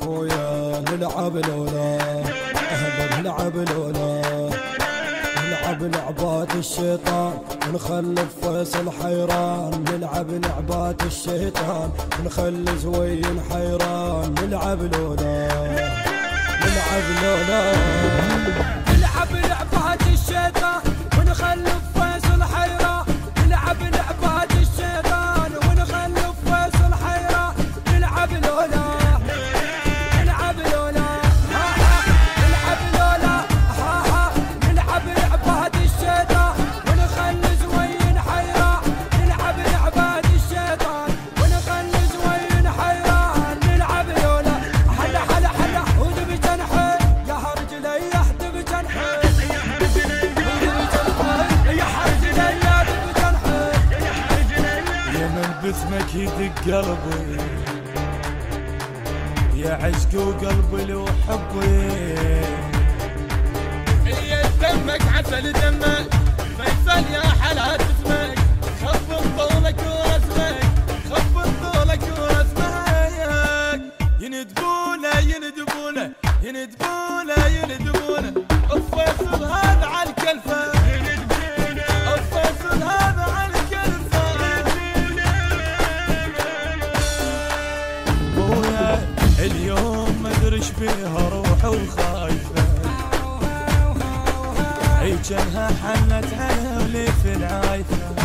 خويا نلعب لولا نلعب لولا نلعب لعبات الشيطان ونخلف فيصل حيران نلعب لعبات الشيطان ونخلي زوين حيران نلعب لولا نلعب لولا نلعب لعبات الشيطان ونخلف فيصل حيران نلعب لعبات الشيطان ونخلف فيصل حيران نلعب لولا نلعب لولا نلعب لولا نلعب لعبات الشيطان ونخلي زوين حيران نلعب لعبات الشيطان ونخلي زوين حيران نلعب لولا حلا حلا حلا ودب جنحي يا رجلي يحدب جنحي باسمك يدق قلبي يا عشق وقلبي لو حبي يا دمك عسل دمك فيصل يا حلا اسمك خف طولك واسمك خف طولك واسمك يندبونه يندبونه يندبونه يندبونه فيصل هذا على الكلفه فيصل هذا على الكلفه اليوم ما ادري ايش بيها روحه وخايفه هي جنها حنت على ولي في العايفه